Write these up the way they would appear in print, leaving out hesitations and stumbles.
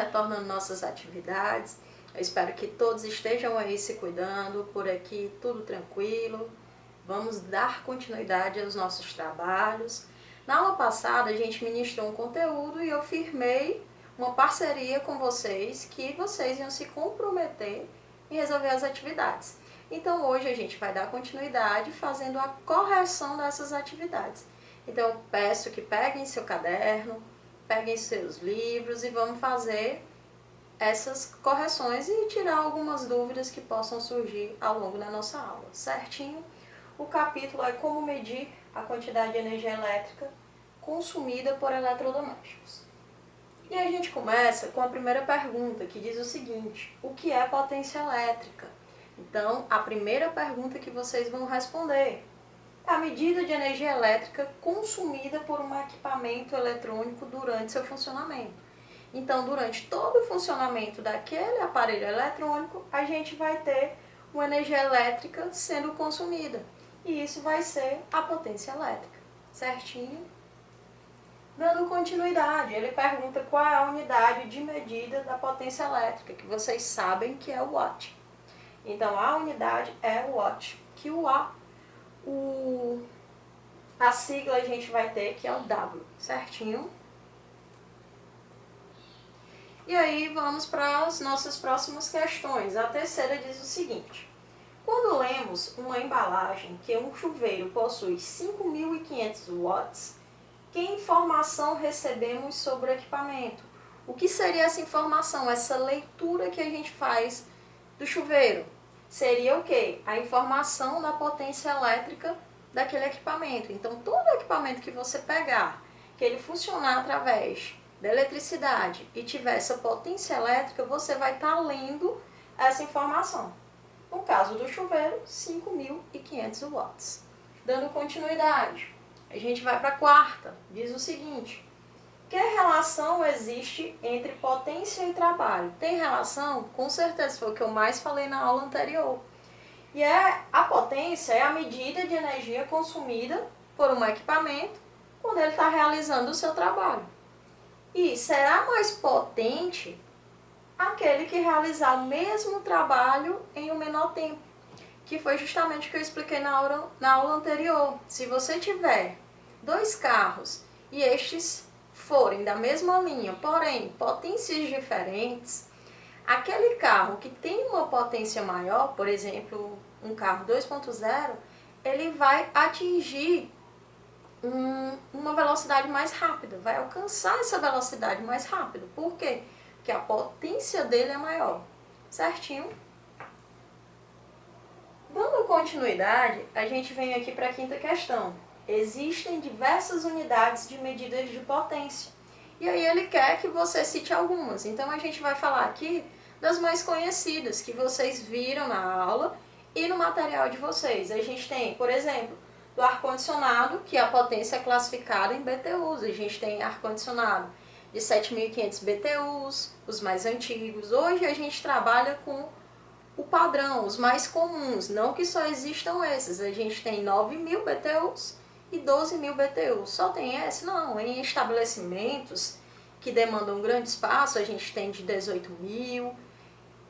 retornando nossas atividades. Eu espero que todos estejam aí se cuidando, por aqui tudo tranquilo. Vamos dar continuidade aos nossos trabalhos. Na aula passada a gente ministrou um conteúdo e eu firmei uma parceria com vocês que vocês iam se comprometer em resolver as atividades. Então hoje a gente vai dar continuidade fazendo a correção dessas atividades. Então eu peço que peguem seu caderno, peguem seus livros e vamos fazer essas correções e tirar algumas dúvidas que possam surgir ao longo da nossa aula, certinho? O capítulo é como medir a quantidade de energia elétrica consumida por eletrodomésticos. E a gente começa com a primeira pergunta, que diz o seguinte: o que é potência elétrica? Então, a primeira pergunta que vocês vão responder é a medida de energia elétrica consumida por um equipamento eletrônico durante seu funcionamento. Então, durante todo o funcionamento daquele aparelho eletrônico, a gente vai ter uma energia elétrica sendo consumida. E isso vai ser a potência elétrica, certinho? Dando continuidade, ele pergunta qual é a unidade de medida da potência elétrica, que vocês sabem que é o watt. Então, a unidade é o watt, que a sigla a gente vai ter que é o W, certinho? E aí vamos para as nossas próximas questões. A terceira diz o seguinte: quando lemos uma embalagem que um chuveiro possui 5.500 watts, que informação recebemos sobre o equipamento? O que seria essa informação, essa leitura que a gente faz do chuveiro? Seria o quê? A informação da potência elétrica daquele equipamento. Então, todo equipamento que você pegar, que ele funcionar através da eletricidade e tiver essa potência elétrica, você vai estar lendo essa informação. No caso do chuveiro, 5.500 watts. Dando continuidade, a gente vai para a quarta. Diz o seguinte: que relação existe entre potência e trabalho? Tem relação? Com certeza, foi o que eu mais falei na aula anterior. E a potência é a medida de energia consumida por um equipamento quando ele está realizando o seu trabalho. E será mais potente aquele que realizar o mesmo trabalho em um menor tempo, que foi justamente o que eu expliquei na aula anterior. Se você tiver dois carros e estes forem da mesma linha, porém potências diferentes, aquele carro que tem uma potência maior, por exemplo, um carro 2.0, ele vai atingir uma velocidade mais rápida, vai alcançar essa velocidade mais rápido. Por quê? Porque a potência dele é maior, certinho? Dando continuidade, a gente vem aqui para a quinta questão. Existem diversas unidades de medidas de potência. E aí ele quer que você cite algumas. Então a gente vai falar aqui das mais conhecidas, que vocês viram na aula e no material de vocês. A gente tem, por exemplo, do ar-condicionado, que a potência é classificada em BTUs. A gente tem ar-condicionado de 7.500 BTUs, os mais antigos. Hoje a gente trabalha com o padrão, os mais comuns, não que só existam esses. A gente tem 9.000 BTUs e 12.000 BTUs. Só tem esse? Não. Em estabelecimentos que demandam grande espaço, a gente tem de 18.000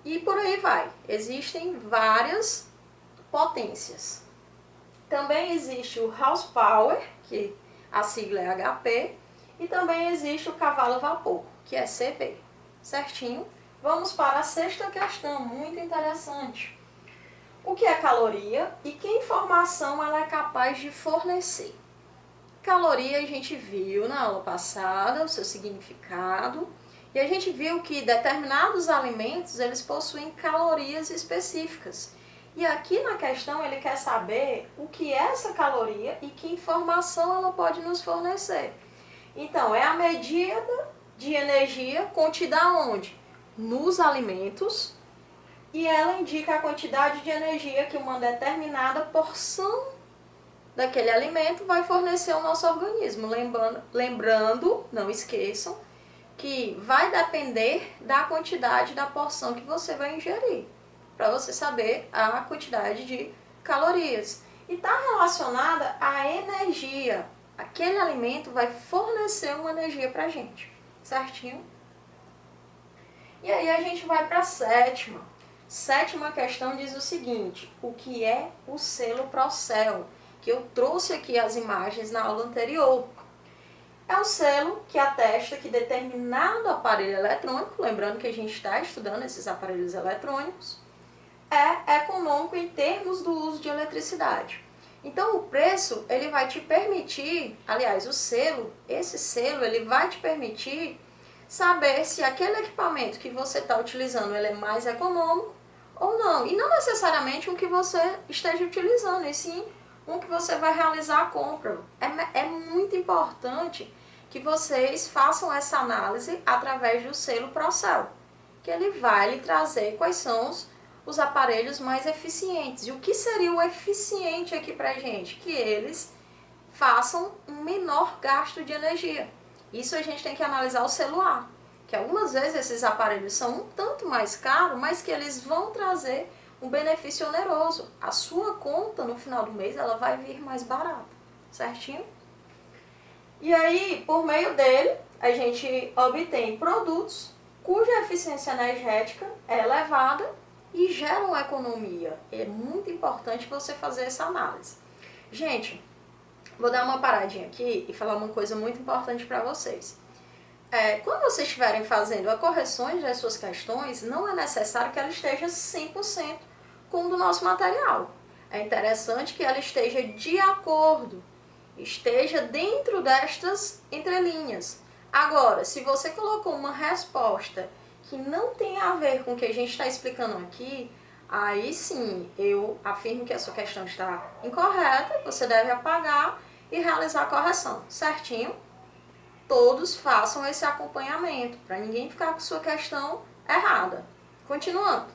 e por aí vai. Existem várias potências. Também existe o horsepower, que a sigla é HP, e também existe o cavalo-vapor, que é CV, certinho? Vamos para a sexta questão, muito interessante. O que é caloria e que informação ela é capaz de fornecer? Caloria a gente viu na aula passada, o seu significado, e a gente viu que determinados alimentos eles possuem calorias específicas. E aqui na questão ele quer saber o que é essa caloria e que informação ela pode nos fornecer. Então, é a medida de energia contida onde? Nos alimentos, e ela indica a quantidade de energia que uma determinada porção daquele alimento vai fornecer ao nosso organismo. Lembrando, não esqueçam, que vai depender da quantidade da porção que você vai ingerir, para você saber a quantidade de calorias. E está relacionada à energia. Aquele alimento vai fornecer uma energia para a gente, certinho? E aí a gente vai para a sétima. Sétima questão diz o seguinte: o que é o selo Procel? Que eu trouxe aqui as imagens na aula anterior. É o selo que atesta que determinado aparelho eletrônico, lembrando que a gente está estudando esses aparelhos eletrônicos, é econômico em termos do uso de eletricidade. Então o preço, ele vai te permitir, aliás, esse selo, ele vai te permitir saber se aquele equipamento que você está utilizando, ele é mais econômico ou não. E não necessariamente um que você esteja utilizando, e sim um que você vai realizar a compra. É muito importante que vocês façam essa análise através do selo Procel, que ele vai lhe trazer quais são os aparelhos mais eficientes. E o que seria o eficiente aqui pra gente? Que eles façam um menor gasto de energia. Isso a gente tem que analisar o celular, que algumas vezes esses aparelhos são um tanto mais caros, mas que eles vão trazer um benefício oneroso. A sua conta no final do mês ela vai vir mais barata, certinho? E aí, por meio dele, a gente obtém produtos cuja eficiência energética é elevada e geram economia. É muito importante você fazer essa análise. Gente, vou dar uma paradinha aqui e falar uma coisa muito importante para vocês. Quando vocês estiverem fazendo a correções das suas questões, não é necessário que ela esteja 100% com o do nosso material. É interessante que ela esteja de acordo, esteja dentro destas entrelinhas. Agora, se você colocou uma resposta que não tem a ver com o que a gente está explicando aqui, aí sim, eu afirmo que a sua questão está incorreta, você deve apagar e realizar a correção, certinho? Todos façam esse acompanhamento, para ninguém ficar com sua questão errada. Continuando.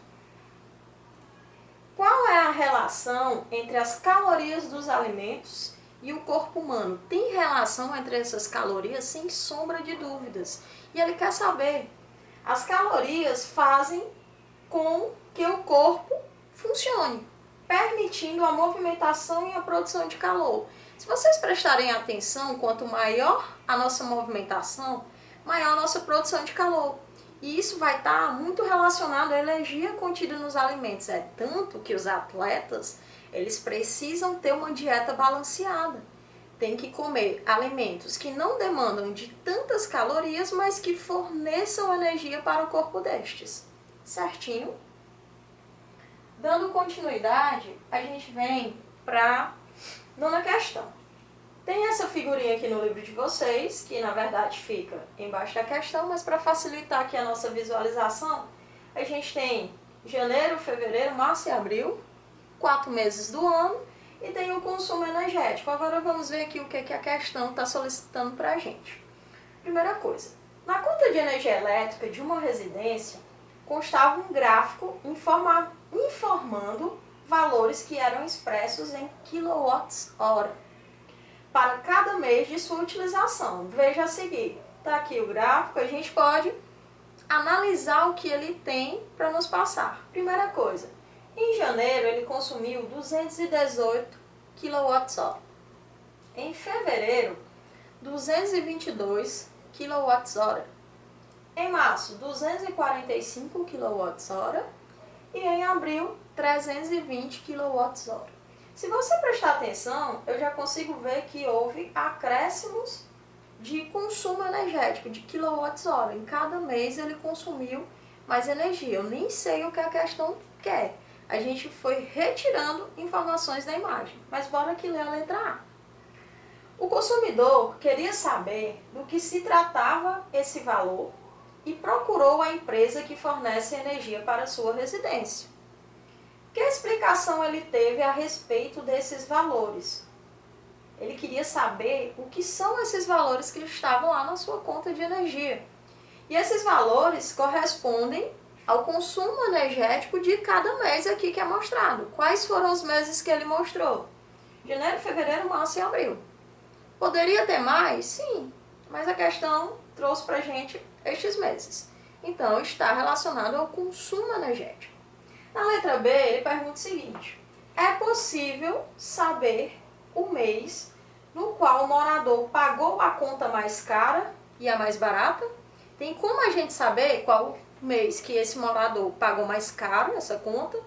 Qual é a relação entre as calorias dos alimentos e o corpo humano? Tem relação entre essas calorias, sem sombra de dúvidas. E ele quer saber. As calorias fazem com que o corpo funcione, permitindo a movimentação e a produção de calor. Se vocês prestarem atenção, quanto maior a nossa movimentação, maior a nossa produção de calor. E isso vai estar muito relacionado à energia contida nos alimentos. É tanto que os atletas, eles precisam ter uma dieta balanceada. Tem que comer alimentos que não demandam de tantas calorias, mas que forneçam energia para o corpo destes. Certinho? Dando continuidade, a gente vem para a nona questão. Tem essa figurinha aqui no livro de vocês, que na verdade fica embaixo da questão, mas para facilitar aqui a nossa visualização, a gente tem janeiro, fevereiro, março e abril, 4 meses do ano, e tem o consumo energético. Agora vamos ver aqui o que a questão está solicitando para a gente. Primeira coisa, na conta de energia elétrica de uma residência, constava um gráfico informando valores que eram expressos em quilowatts-hora para cada mês de sua utilização. Veja a seguir, está aqui o gráfico, a gente pode analisar o que ele tem para nos passar. Primeira coisa, em janeiro ele consumiu 218 kWh. Em fevereiro, 222 kWh. Em março, 245 kWh. E em abril, 320 kWh. Se você prestar atenção, eu já consigo ver que houve acréscimos de consumo energético, de quilowatts-hora. Em cada mês ele consumiu mais energia. Eu nem sei o que a questão quer. A gente foi retirando informações da imagem. Mas bora aqui ler a letra A. O consumidor queria saber do que se tratava esse valor e procurou a empresa que fornece energia para a sua residência. Que explicação ele teve a respeito desses valores? Ele queria saber o que são esses valores que estavam lá na sua conta de energia. E esses valores correspondem ao consumo energético de cada mês aqui que é mostrado. Quais foram os meses que ele mostrou? Janeiro, fevereiro, março e abril. Poderia ter mais? Sim, mas a questão trouxe para a gente estes meses. Então, está relacionado ao consumo energético. Na letra B, ele pergunta o seguinte: é possível saber o mês no qual o morador pagou a conta mais cara e a mais barata? Tem como a gente saber qual mês que esse morador pagou mais caro essa conta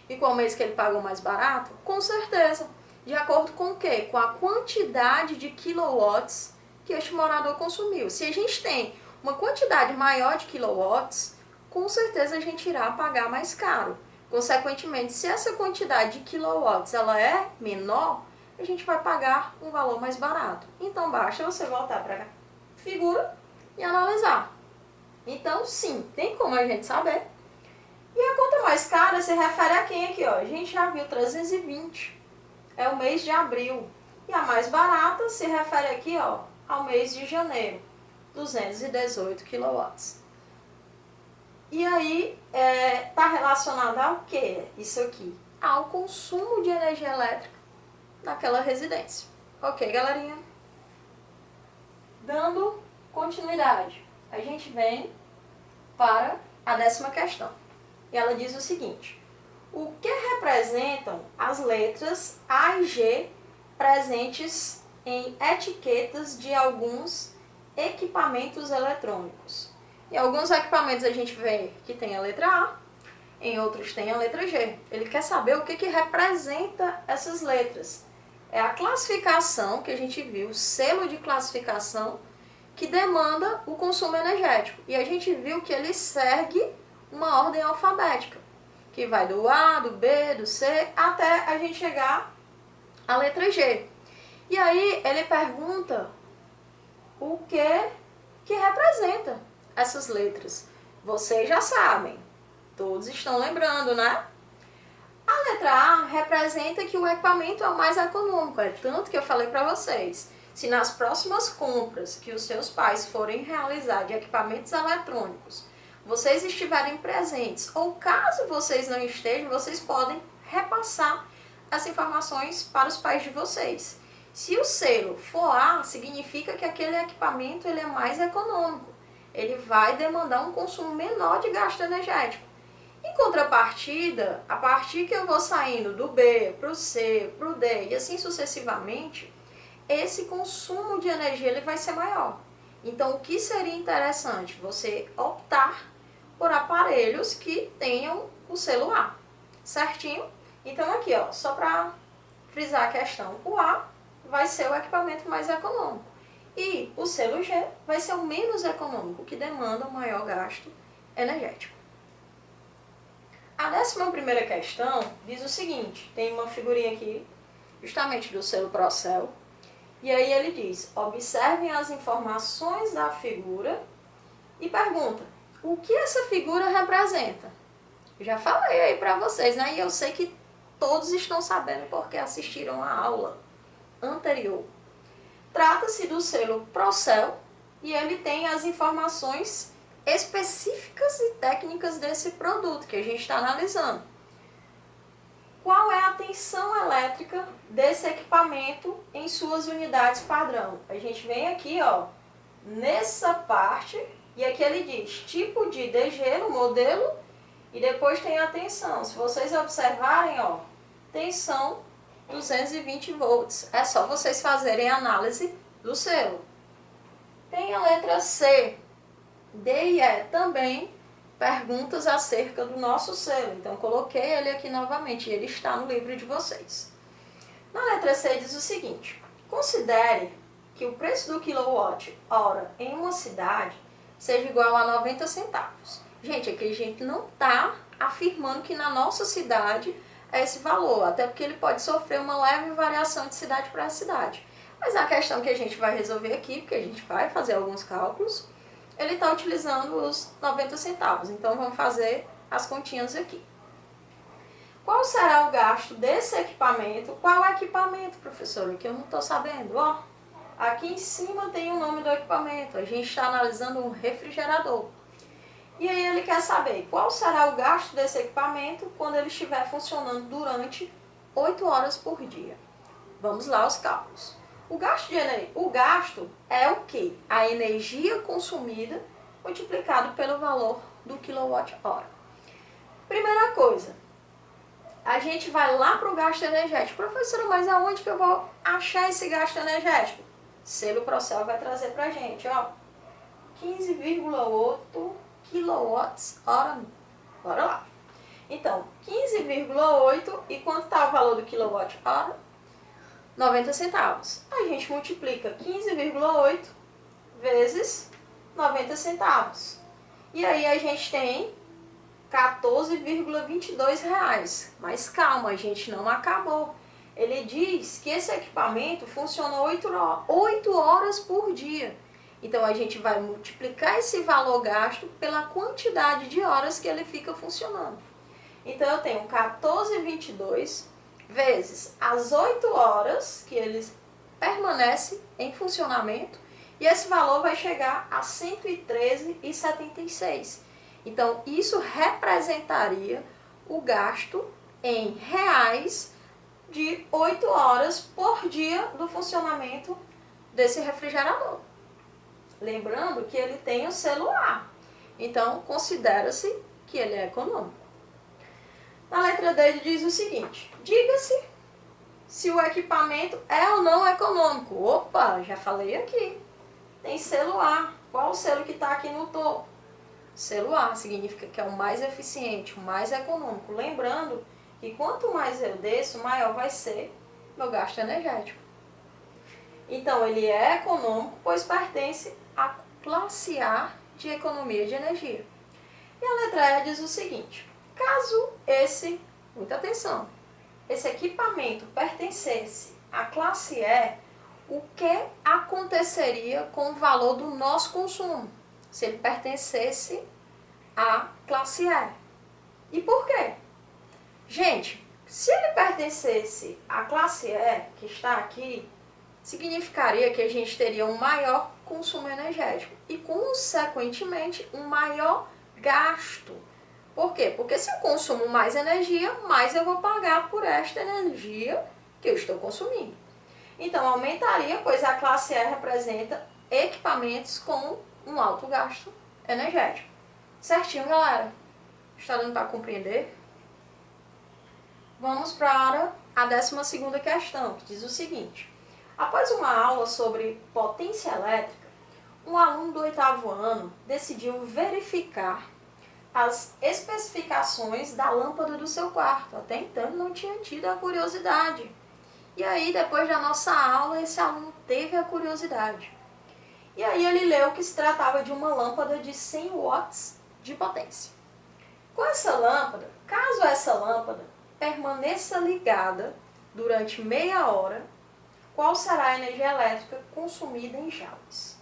e qual mês que ele pagou mais barato? Com certeza. De acordo com o quê? Com a quantidade de kilowatts que este morador consumiu. Se a gente tem uma quantidade maior de kilowatts, com certeza a gente irá pagar mais caro. Consequentemente, se essa quantidade de kilowatts ela é menor, a gente vai pagar um valor mais barato. Então basta você voltar para a figura e analisar. Então sim, tem como a gente saber. E a conta mais cara se refere a quem aqui, ó? A gente já viu 320. É o mês de abril. E a mais barata se refere aqui, ó, ao mês de janeiro. 218 kilowatts. E aí, está relacionado ao que isso aqui? Ao consumo de energia elétrica naquela residência. Ok, galerinha? Dando continuidade, a gente vem para a 10ª questão. E ela diz o seguinte: o que representam as letras A e G presentes em etiquetas de alguns equipamentos eletrônicos? Em alguns equipamentos a gente vê que tem a letra A, em outros tem a letra G. Ele quer saber o que representa essas letras. É a classificação que a gente viu, o selo de classificação que demanda o consumo energético. E a gente viu que ele segue uma ordem alfabética, que vai do A, do B, do C, até a gente chegar à letra G. E aí ele pergunta o que representa essas letras. Vocês já sabem, todos estão lembrando, né? A letra A representa que o equipamento é o mais econômico, é tanto que eu falei para vocês. Se nas próximas compras que os seus pais forem realizar de equipamentos eletrônicos, vocês estiverem presentes, ou caso vocês não estejam, vocês podem repassar essas informações para os pais de vocês. Se o selo for A, significa que aquele equipamento ele é mais econômico. Ele vai demandar um consumo menor de gasto energético. Em contrapartida, a partir que eu vou saindo do B para o C, para o D e assim sucessivamente, esse consumo de energia ele vai ser maior. Então, o que seria interessante? Você optar por aparelhos que tenham o selo A, certinho? Então, aqui, ó, só para frisar a questão, o A vai ser o equipamento mais econômico e o selo G vai ser o menos econômico, que demanda um maior gasto energético. A 11ª questão diz o seguinte, tem uma figurinha aqui, justamente do selo Procel, e aí ele diz, observem as informações da figura e pergunta, o que essa figura representa? Eu já falei aí para vocês, né? E eu sei que todos estão sabendo porque assistiram a aula anterior. Trata-se do selo Procel e ele tem as informações específicas e técnicas desse produto que a gente está analisando. Qual é a tensão elétrica desse equipamento em suas unidades padrão? A gente vem aqui, ó, nessa parte, e aqui ele diz tipo de DG no modelo e depois tem a tensão. Se vocês observarem, ó, tensão 220 volts. É só vocês fazerem a análise do selo. Tem a letra C, D e E também perguntas acerca do nosso selo. Então, coloquei ele aqui novamente, ele está no livro de vocês. Na letra C diz o seguinte, considere que o preço do quilowatt-hora em uma cidade seja igual a 90 centavos. Gente, aqui a gente não está afirmando que na nossa cidade é esse valor, até porque ele pode sofrer uma leve variação de cidade para cidade. Mas a questão que a gente vai resolver aqui, porque a gente vai fazer alguns cálculos, ele está utilizando os 90 centavos. Então, vamos fazer as continhas aqui. Qual será o gasto desse equipamento? Qual é o equipamento, professora? Que eu não estou sabendo. Ó, aqui em cima tem o nome do equipamento. A gente está analisando um refrigerador. E aí ele quer saber qual será o gasto desse equipamento quando ele estiver funcionando durante 8 horas por dia. Vamos lá aos cálculos. O gasto é o quê? A energia consumida multiplicado pelo valor do quilowatt-hora. Primeira coisa, a gente vai lá para o gasto energético. Professora, mas aonde que eu vou achar esse gasto energético? Selo Procel vai trazer para a gente, ó, 15,8 kWh. Bora lá. Então, 15,8 e quanto está o valor do kWh? 90 centavos. A gente multiplica 15,8 vezes 90 centavos. E aí a gente tem 14,22 reais. Mas calma, a gente não acabou. Ele diz que esse equipamento funciona 8 horas por dia. Então a gente vai multiplicar esse valor gasto pela quantidade de horas que ele fica funcionando. Então eu tenho 14,22 vezes as 8 horas que ele permanece em funcionamento, e esse valor vai chegar a R$ 113,76. Então isso representaria o gasto em reais de 8 horas por dia do funcionamento desse refrigerador. Lembrando que ele tem o celular, então considera-se que ele é econômico. Na letra D ele diz o seguinte: diga-se se o equipamento é ou não econômico. Opa, já falei aqui. Tem celular. Qual o selo que está aqui no topo? Celular significa que é o mais eficiente, o mais econômico. Lembrando que quanto mais eu desço, maior vai ser meu gasto energético. Então ele é econômico, pois pertence à classe A de economia de energia. E a letra E diz o seguinte: caso muita atenção, esse equipamento pertencesse à classe E, o que aconteceria com o valor do nosso consumo, se ele pertencesse à classe E? E por quê? Gente, se ele pertencesse à classe E, que está aqui, significaria que a gente teria um maior consumo energético e, consequentemente, um maior gasto. Por quê? Porque se eu consumo mais energia, mais eu vou pagar por esta energia que eu estou consumindo. Então, aumentaria, pois a classe E representa equipamentos com um alto gasto energético. Certinho, galera? Está dando para compreender? Vamos para a 12ª questão, que diz o seguinte: após uma aula sobre potência elétrica, um aluno do 8º ano decidiu verificar as especificações da lâmpada do seu quarto. Até então ele não tinha tido a curiosidade. E aí, depois da nossa aula, esse aluno teve a curiosidade. E aí ele leu que se tratava de uma lâmpada de 100 watts de potência. Com essa lâmpada, caso essa lâmpada permaneça ligada durante meia hora, qual será a energia elétrica consumida em joules?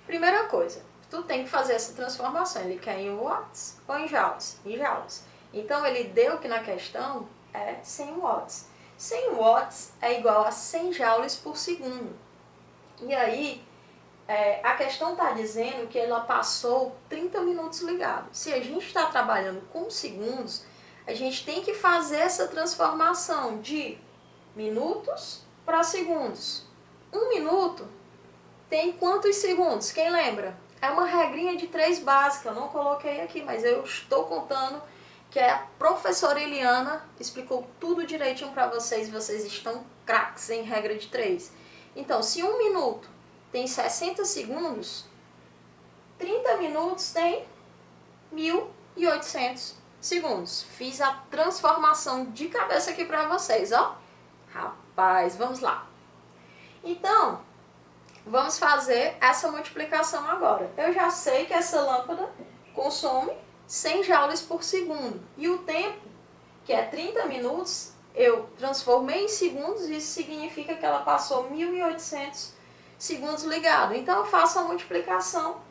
Primeira coisa, tu tem que fazer essa transformação. Ele quer em watts ou em joules? Em joules. Então ele deu que na questão é 100 watts. 100 watts é igual a 100 joules por segundo. E aí, a questão está dizendo que ela passou 30 minutos ligado. Se a gente está trabalhando com segundos, a gente tem que fazer essa transformação de minutos para segundos. 1 minuto tem quantos segundos? Quem lembra? É uma regrinha de 3 básica, eu não coloquei aqui, mas eu estou contando que a professora Eliana explicou tudo direitinho para vocês, vocês estão craques em regra de 3. Então, se 1 minuto tem 60 segundos, 30 minutos tem 1.800 segundos. Fiz a transformação de cabeça aqui para vocês, ó. Rapaz, vamos lá. Então, vamos fazer essa multiplicação agora. Eu já sei que essa lâmpada consome 100 joules por segundo. E o tempo, que é 30 minutos, eu transformei em segundos. Isso significa que ela passou 1.800 segundos ligado. Então eu faço a multiplicação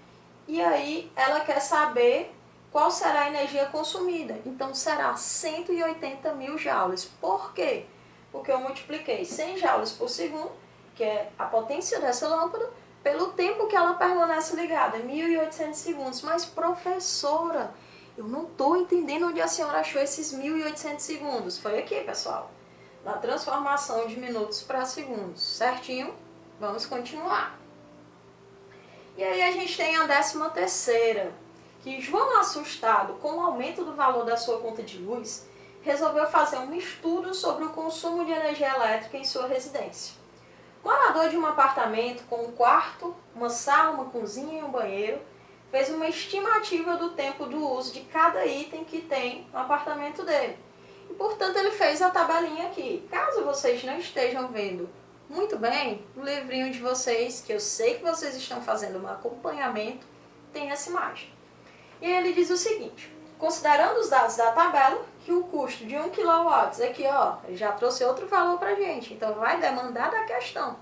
e aí ela quer saber qual será a energia consumida. Então será 180 mil joules. Por quê? Porque eu multipliquei 100 joules por segundo, que é a potência dessa lâmpada, pelo tempo que ela permanece ligada, 1.800 segundos. Mas, professora, eu não estou entendendo onde a senhora achou esses 1.800 segundos. Foi aqui, pessoal, na transformação de minutos para segundos, certinho? Vamos continuar. E aí a gente tem a 13ª, que João, assustado com o aumento do valor da sua conta de luz, resolveu fazer um estudo sobre o consumo de energia elétrica em sua residência. Morador de um apartamento com um quarto, uma sala, uma cozinha e um banheiro, fez uma estimativa do tempo do uso de cada item que tem no apartamento dele. E, portanto, ele fez a tabelinha aqui. Caso vocês não estejam vendo muito bem, no livrinho de vocês, que eu sei que vocês estão fazendo um acompanhamento, tem essa imagem. E aí ele diz o seguinte: considerando os dados da tabela, que o custo de 1 kW, aqui ó, ele já trouxe outro valor pra gente, então vai demandar da questão.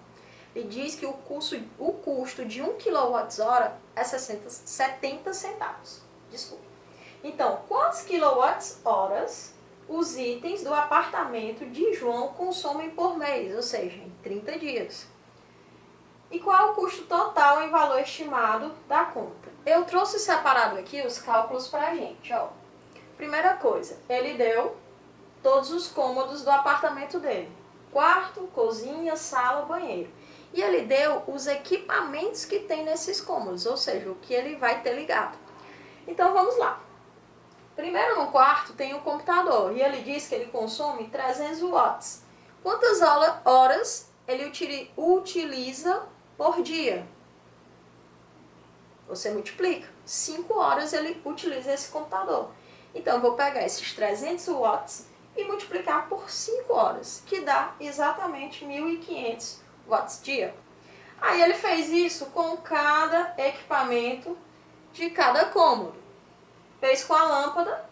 Ele diz que o custo de 1 kWh é 70 centavos. Desculpa. Então, quantos kWh os itens do apartamento de João consomem por mês, ou seja, em 30 dias? E qual é o custo total em valor estimado da conta? Eu trouxe separado aqui os cálculos pra gente, ó. Primeira coisa, ele deu todos os cômodos do apartamento dele: quarto, cozinha, sala, banheiro. E ele deu os equipamentos que tem nesses cômodos, ou seja, o que ele vai ter ligado. Então vamos lá. Primeiro, no quarto tem o computador e ele diz que ele consome 300 watts. Quantas horas ele utiliza por dia? Você multiplica. 5 horas ele utiliza esse computador. Então eu vou pegar esses 300 watts e multiplicar por 5 horas, que dá exatamente 1.500 watts dia. Aí ele fez isso com cada equipamento de cada cômodo. Fez com a lâmpada,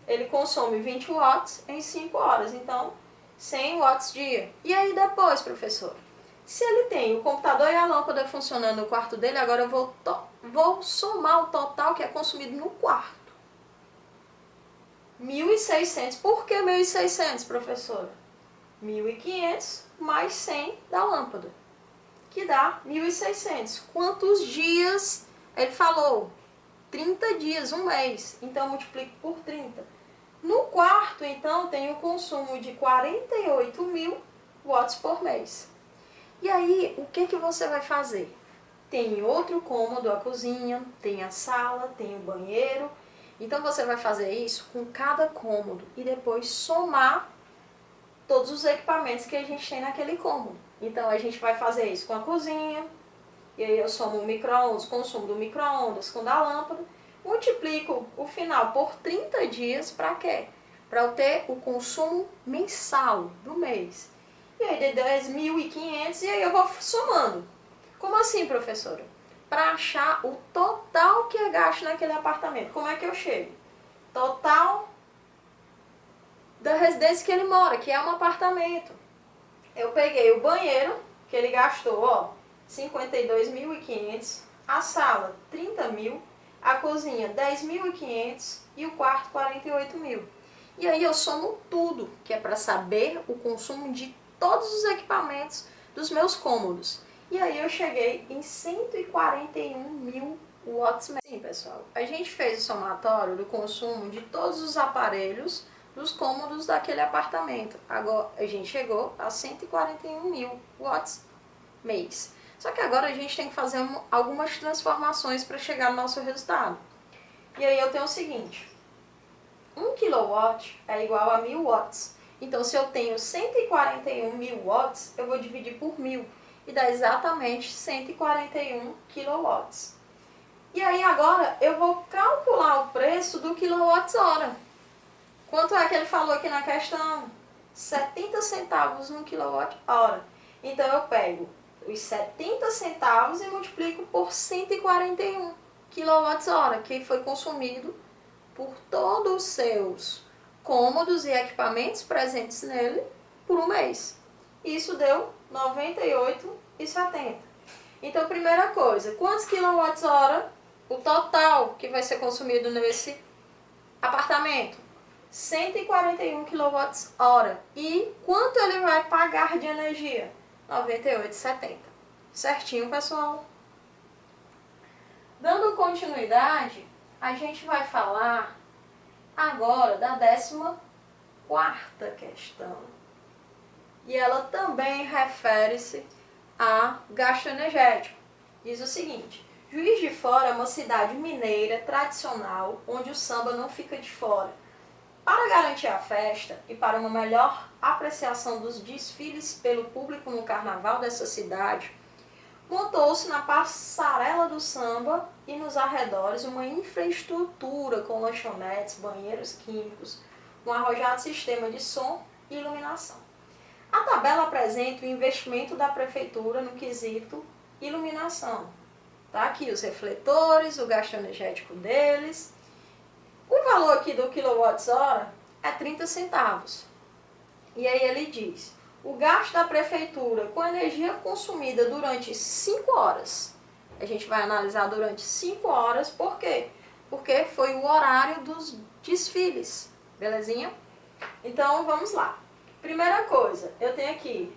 ele consome 20 watts em 5 horas, então 100 watts dia. E aí depois, professor, se ele tem o computador e a lâmpada funcionando no quarto dele, agora eu vou somar o total que é consumido no quarto. 1.600. Por que 1.600, professora? 1.500 mais 100 da lâmpada, que dá 1.600. Quantos dias ele falou? 30 dias, um mês. Então eu multiplico por 30. No quarto, então, tem um consumo de 48.000 watts por mês. E aí, o que você vai fazer? Tem outro cômodo, a cozinha, tem a sala, tem o banheiro. Então você vai fazer isso com cada cômodo e depois somar todos os equipamentos que a gente tem naquele cômodo. Então a gente vai fazer isso com a cozinha, e aí eu somo o micro-ondas, o consumo do micro-ondas com da lâmpada, multiplico o final por 30 dias para quê? Para eu ter o consumo mensal do mês. E aí de 10.500 e aí eu vou somando. Como assim, professora? Para achar o total que é gasto naquele apartamento. Como é que eu chego? Total da residência que ele mora, que é um apartamento. Eu peguei o banheiro, que ele gastou, ó, 52.500, a sala 30.000, a cozinha 10.500 e o quarto 48.000. E aí eu somo tudo, que é para saber o consumo de todos os equipamentos dos meus cômodos. E aí eu cheguei em 141.000 watts. Sim, pessoal, a gente fez o somatório do consumo de todos os aparelhos dos cômodos daquele apartamento. Agora a gente chegou a 141.000 watts mês. Só que agora a gente tem que fazer algumas transformações para chegar no nosso resultado. E aí eu tenho o seguinte: 1 kW é igual a 1.000 watts. Então se eu tenho 141.000 watts, eu vou dividir por 1.000 e dá exatamente 141 kW. E aí agora eu vou calcular o preço do kWh. Quanto é que ele falou aqui na questão? 70 centavos no kWh. Então eu pego os 70 centavos e multiplico por 141 kWh, que foi consumido por todos os seus cômodos e equipamentos presentes nele por um mês. Isso deu 98,70. Então, primeira coisa, quantos kWh o total que vai ser consumido nesse apartamento? 141 kWh. E quanto ele vai pagar de energia? 98,70. Certinho, pessoal? Dando continuidade, a gente vai falar agora da 14ª questão. E ela também refere-se a gasto energético. Diz o seguinte: Juiz de Fora é uma cidade mineira tradicional onde o samba não fica de fora. Para garantir a festa e para uma melhor apreciação dos desfiles pelo público no carnaval dessa cidade, montou-se na passarela do samba e nos arredores uma infraestrutura com lanchonetes, banheiros químicos, um arrojado sistema de som e iluminação. A tabela apresenta o investimento da prefeitura no quesito iluminação. Tá aqui os refletores, o gasto energético deles. O valor aqui do quilowatts-hora é 30 centavos. E aí ele diz, o gasto da prefeitura com energia consumida durante 5 horas. A gente vai analisar durante 5 horas, por quê? Porque foi o horário dos desfiles, belezinha? Então, vamos lá. Primeira coisa, eu tenho aqui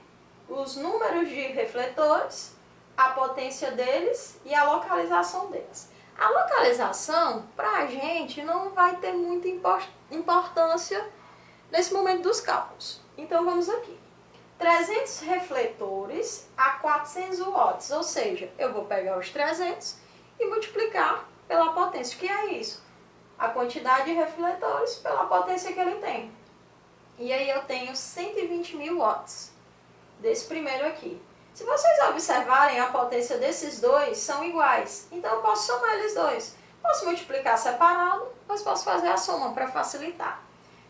os números de refletores, a potência deles e a localização deles. A localização, para a gente, não vai ter muita importância nesse momento dos cálculos. Então, vamos aqui. 300 refletores a 400 watts, ou seja, eu vou pegar os 300 e multiplicar pela potência. O que é isso? A quantidade de refletores pela potência que ele tem. E aí eu tenho 120 mil watts desse primeiro aqui. Se vocês observarem, a potência desses dois são iguais. Então eu posso somar eles dois. Posso multiplicar separado, mas posso fazer a soma para facilitar.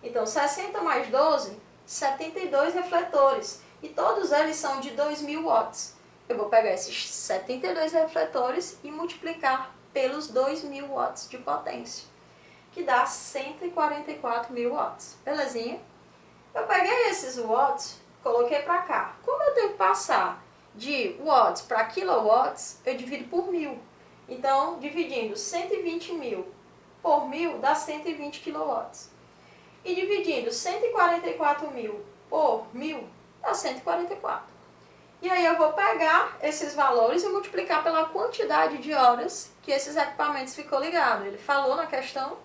Então 60 mais 12, 72 refletores. E todos eles são de 2.000 watts. Eu vou pegar esses 72 refletores e multiplicar pelos 2.000 watts de potência, que dá 144 mil watts. Belezinha? Eu peguei esses watts, coloquei para cá. Como eu tenho que passar de watts para kilowatts, eu divido por 1.000. Então, dividindo 120 mil por 1.000 dá 120 kilowatts. E dividindo 144 mil por 1.000 dá 144. E aí eu vou pegar esses valores e multiplicar pela quantidade de horas que esses equipamentos ficou ligado. Ele falou na questão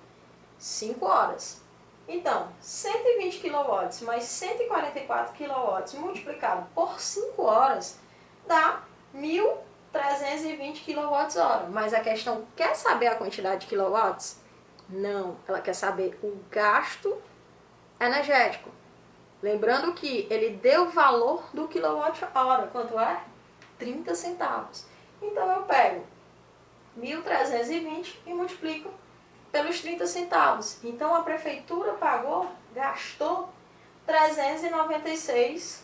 5 horas. Então, 120 kW mais 144 kW multiplicado por 5 horas dá 1.320 kWh. Mas a questão quer saber a quantidade de quilowatts? Não, ela quer saber o gasto energético. Lembrando que ele deu o valor do quilowatt-hora. Quanto é? 30 centavos. Então eu pego 1.320 e multiplico pelos 30 centavos. Então a prefeitura gastou R$396.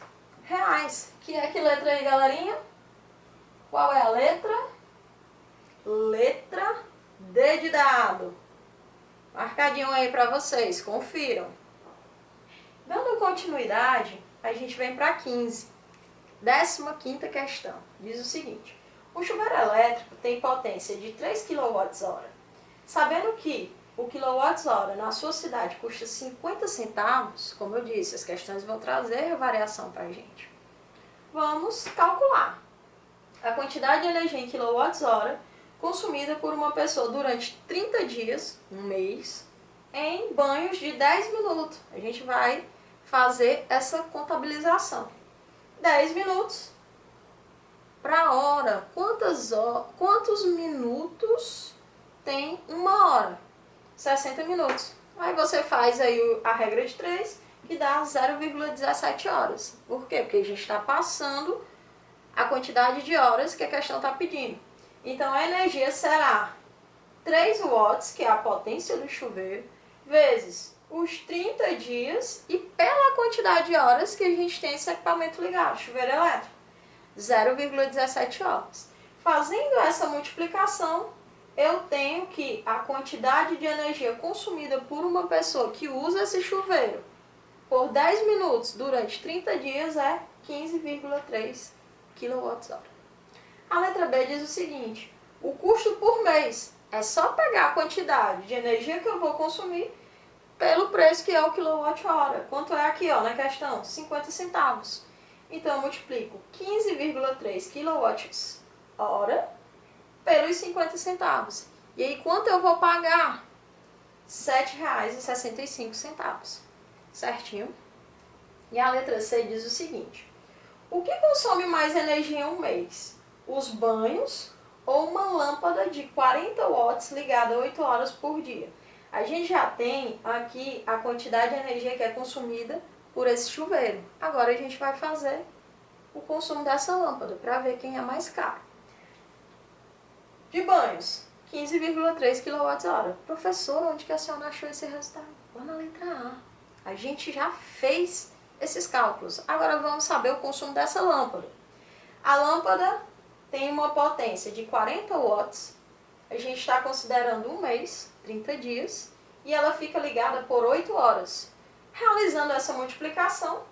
Que é que letra aí, galerinha? Qual é a letra? Letra D de dado. Marcadinho aí para vocês, confiram. Dando continuidade, a gente vem para 15. 15ª questão. Diz o seguinte. Um chuveiro elétrico tem potência de 3 kWh. Sabendo que o quilowatts-hora na sua cidade custa 50 centavos, como eu disse, as questões vão trazer variação para a gente. Vamos calcular a quantidade de energia em quilowatts-hora consumida por uma pessoa durante 30 dias, um mês, em banhos de 10 minutos. A gente vai fazer essa contabilização. 10 minutos para hora. Quantos minutos tem uma hora? 60 minutos. Aí você faz aí a regra de 3, que dá 0,17 horas. Por quê? Porque a gente está passando a quantidade de horas que a questão está pedindo. Então a energia será 3 watts, que é a potência do chuveiro, vezes os 30 dias e pela quantidade de horas que a gente tem esse equipamento ligado, chuveiro elétrico. 0,17 horas. Fazendo essa multiplicação, eu tenho que a quantidade de energia consumida por uma pessoa que usa esse chuveiro por 10 minutos durante 30 dias é 15,3 kWh. A letra B diz o seguinte, o custo por mês é só pegar a quantidade de energia que eu vou consumir pelo preço que é o quilowatt-hora. Quanto é aqui, ó, na questão? 50 centavos. Então, eu multiplico 15,3 kWh pelos 50 centavos. E aí, quanto eu vou pagar? R$ 7,65. Certinho? E a letra C diz o seguinte. O que consome mais energia em um mês? Os banhos ou uma lâmpada de 40 watts ligada 8 horas por dia? A gente já tem aqui a quantidade de energia que é consumida por esse chuveiro. Agora a gente vai fazer o consumo dessa lâmpada para ver quem é mais caro. De banhos, 15,3 kWh. Professor, onde que a senhora achou esse resultado? Lá na letra A. A gente já fez esses cálculos. Agora vamos saber o consumo dessa lâmpada. A lâmpada tem uma potência de 40 watts. A gente está considerando um mês, 30 dias, e ela fica ligada por 8 horas. Realizando essa multiplicação,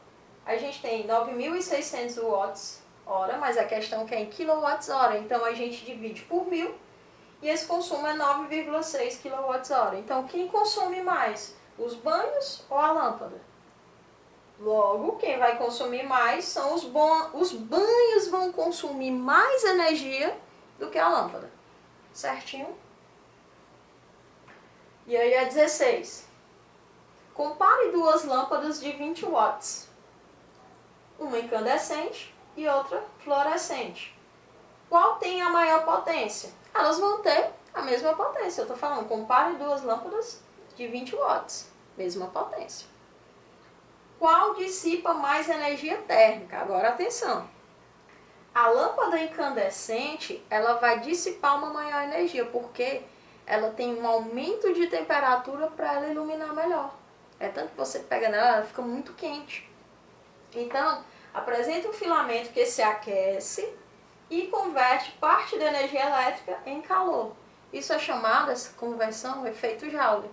a gente tem 9.600 watts hora, mas a questão é que é em quilowatts hora, então a gente divide por 1000 e esse consumo é 9,6 quilowatts hora. Então quem consome mais, os banhos ou a lâmpada? Logo, quem vai consumir mais são os banhos vão consumir mais energia do que a lâmpada. Certinho? E aí é 16. Compare duas lâmpadas de 20 watts. Uma incandescente e outra fluorescente. Qual tem a maior potência? Elas vão ter a mesma potência. Eu estou falando, compare duas lâmpadas de 20 watts. Mesma potência. Qual dissipa mais energia térmica? Agora atenção. A lâmpada incandescente, ela vai dissipar uma maior energia, porque ela tem um aumento de temperatura para ela iluminar melhor. É tanto que você pega nela, ela fica muito quente. Então, apresenta um filamento que se aquece e converte parte da energia elétrica em calor. Isso é chamado, essa conversão, efeito Joule.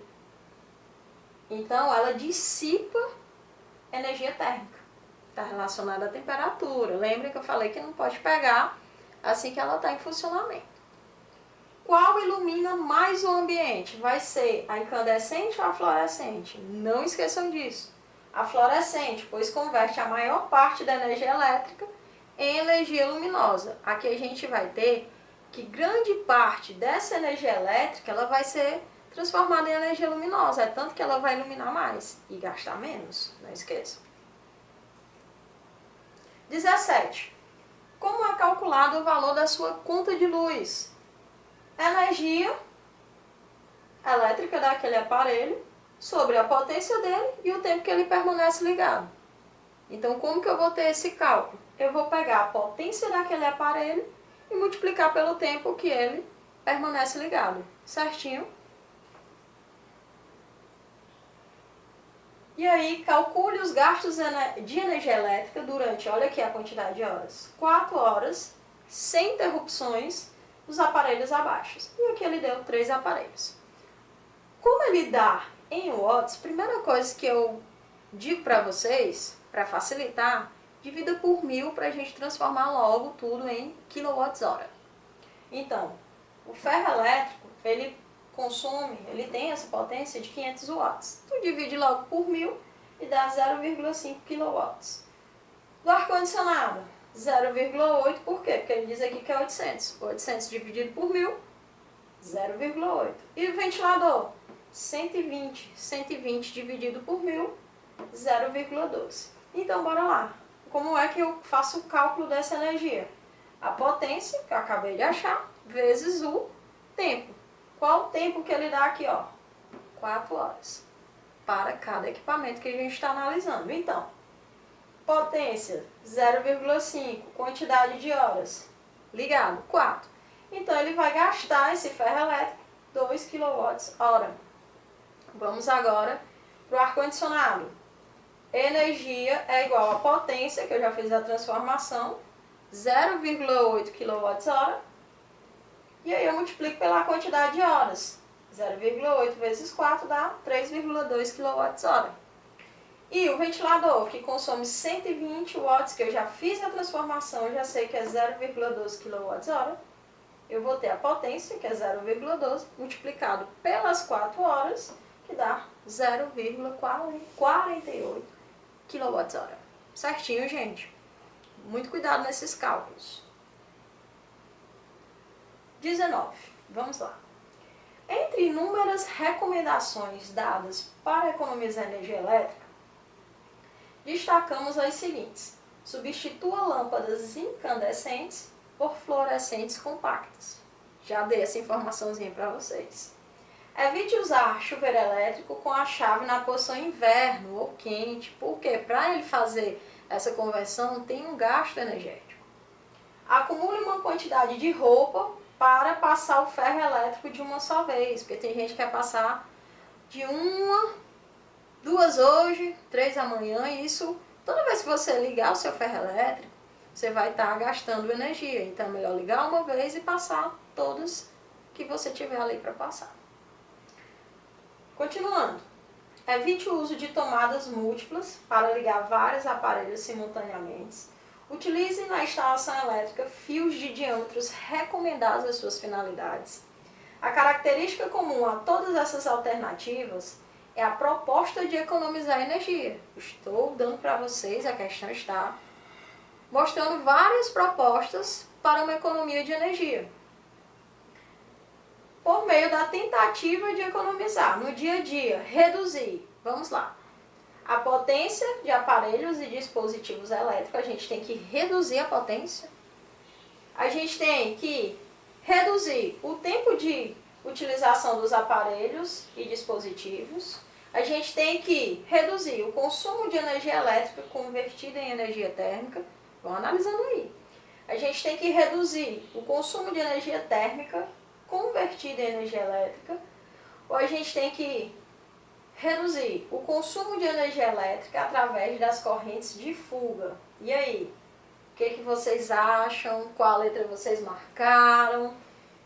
Então, ela dissipa energia térmica. Está relacionada à temperatura. Lembra que eu falei que não pode pegar assim que ela está em funcionamento. Qual ilumina mais o ambiente? Vai ser a incandescente ou a fluorescente? Não esqueçam disso. A fluorescente, pois converte a maior parte da energia elétrica em energia luminosa. Aqui a gente vai ter que grande parte dessa energia elétrica ela vai ser transformada em energia luminosa. É tanto que ela vai iluminar mais e gastar menos. Não esqueçam. 17. Como é calculado o valor da sua conta de luz? Energia elétrica daquele aparelho sobre a potência dele e o tempo que ele permanece ligado. Então, como que eu vou ter esse cálculo? Eu vou pegar a potência daquele aparelho e multiplicar pelo tempo que ele permanece ligado. Certinho? E aí, calcule os gastos de energia elétrica durante, olha aqui a quantidade de horas, 4 horas, sem interrupções, os aparelhos abaixo. E aqui ele deu 3 aparelhos. Como ele dá em watts, primeira coisa que eu digo para vocês, para facilitar, divida por 1000 para a gente transformar logo tudo em quilowatts-hora. Então, o ferro elétrico, ele tem essa potência de 500 watts. Tu divide logo por 1000 e dá 0,5 kW. Do ar-condicionado, 0,8, por quê? Porque ele diz aqui que é 800. 800 dividido por 1000, 0,8. E o ventilador, 120. 120 dividido por 1000, 0,12. Então, bora lá. Como é que eu faço o cálculo dessa energia? A potência, que eu acabei de achar, vezes o tempo. Qual o tempo que ele dá aqui, ó? 4 horas. Para cada equipamento que a gente está analisando. Então, potência 0,5, quantidade de horas ligado 4. Então ele vai gastar esse ferro elétrico 2 kWh. Vamos agora para o ar-condicionado. Energia é igual a potência, que eu já fiz a transformação, 0,8 kWh. E aí eu multiplico pela quantidade de horas. 0,8 vezes 4 dá 3,2 kWh. E o ventilador, que consome 120 watts, que eu já fiz a transformação, eu já sei que é 0,12 kWh. Eu vou ter a potência, que é 0,12, multiplicado pelas 4 horas, que dá 0,48 kWh. Certinho, gente? Muito cuidado nesses cálculos. 19. Vamos lá. Entre inúmeras recomendações dadas para economizar energia elétrica, destacamos as seguintes. Substitua lâmpadas incandescentes por fluorescentes compactas. Já dei essa informaçãozinha para vocês. Evite usar chuveiro elétrico com a chave na posição inverno ou quente, porque para ele fazer essa conversão tem um gasto energético. Acumule uma quantidade de roupa para passar o ferro elétrico de uma só vez, porque tem gente que quer passar de 1, 2 hoje, 3 amanhã, e isso, toda vez que você ligar o seu ferro elétrico, você vai estar gastando energia. Então é melhor ligar uma vez e passar todas que você tiver ali para passar. Continuando, evite o uso de tomadas múltiplas para ligar vários aparelhos simultaneamente. Utilize na instalação elétrica fios de diâmetros recomendados às suas finalidades. A característica comum a todas essas alternativas é a proposta de economizar energia. Estou dando para vocês, a questão está mostrando várias propostas para uma economia de energia, por meio da tentativa de economizar no dia a dia, reduzir, vamos lá, a potência de aparelhos e dispositivos elétricos. A gente tem que reduzir a potência, a gente tem que reduzir o tempo de utilização dos aparelhos e dispositivos, a gente tem que reduzir o consumo de energia elétrica convertida em energia térmica. Vão analisando aí. A gente tem que reduzir o consumo de energia térmica convertida em energia elétrica, ou a gente tem que reduzir o consumo de energia elétrica através das correntes de fuga. E aí? O que vocês acham? Qual letra vocês marcaram?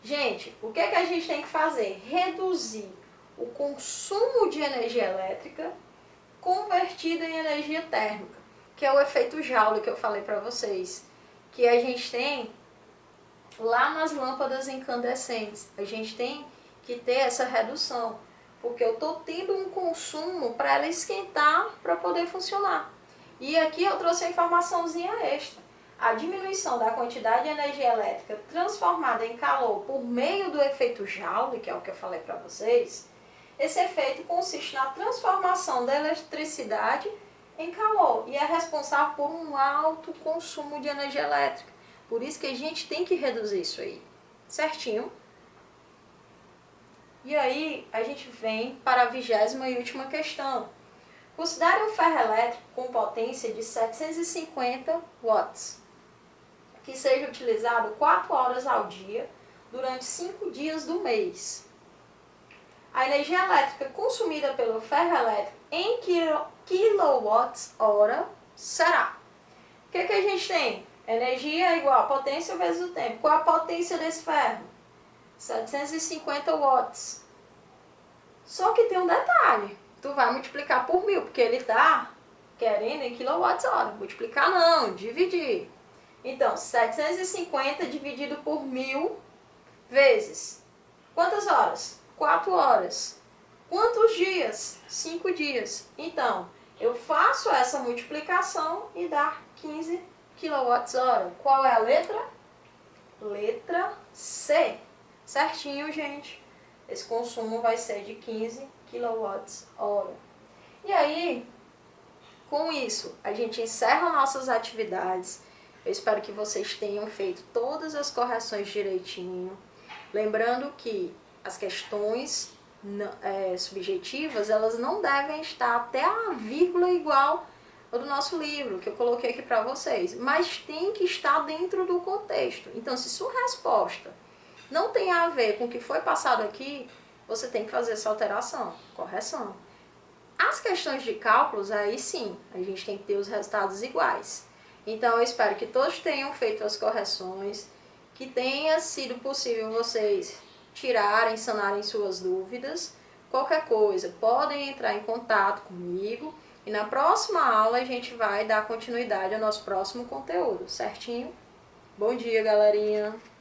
Gente, o que a gente tem que fazer? Reduzir o consumo de energia elétrica convertida em energia térmica, que é o efeito Joule que eu falei para vocês, que a gente tem lá nas lâmpadas incandescentes. A gente tem que ter essa redução, porque eu estou tendo um consumo para ela esquentar para poder funcionar. E aqui eu trouxe a informaçãozinha extra. A diminuição da quantidade de energia elétrica transformada em calor por meio do efeito Joule, que é o que eu falei para vocês, esse efeito consiste na transformação da eletricidade em calor e é responsável por um alto consumo de energia elétrica. Por isso que a gente tem que reduzir isso aí, certinho? E aí a gente vem para a 20ª e última questão. Considere um ferro elétrico com potência de 750 watts, que seja utilizado 4 horas ao dia durante 5 dias do mês. A energia elétrica consumida pelo ferro elétrico em quilowatts-hora será. O que a gente tem? Energia é igual a potência vezes o tempo. Qual a potência desse ferro? 750 watts. Só que tem um detalhe. Tu vai multiplicar por 1000, porque ele está querendo em quilowatts-hora. Multiplicar não, dividir. Então, 750 dividido por 1000 vezes quantas horas? 4 horas. Quantos dias? 5 dias. Então, eu faço essa multiplicação e dá 15 kWh. Qual é a letra? Letra C. Certinho, gente. Esse consumo vai ser de 15 kWh. E aí, com isso, a gente encerra nossas atividades. Eu espero que vocês tenham feito todas as correções direitinho. Lembrando que as questões subjetivas, elas não devem estar até a vírgula igual ao do nosso livro, que eu coloquei aqui para vocês. Mas tem que estar dentro do contexto. Então, se sua resposta não tem a ver com o que foi passado aqui, você tem que fazer essa alteração, correção. As questões de cálculos, aí sim, a gente tem que ter os resultados iguais. Então, eu espero que todos tenham feito as correções, que tenha sido possível vocês tirarem, sanarem suas dúvidas. Qualquer coisa, podem entrar em contato comigo e na próxima aula a gente vai dar continuidade ao nosso próximo conteúdo, certinho? Bom dia, galerinha!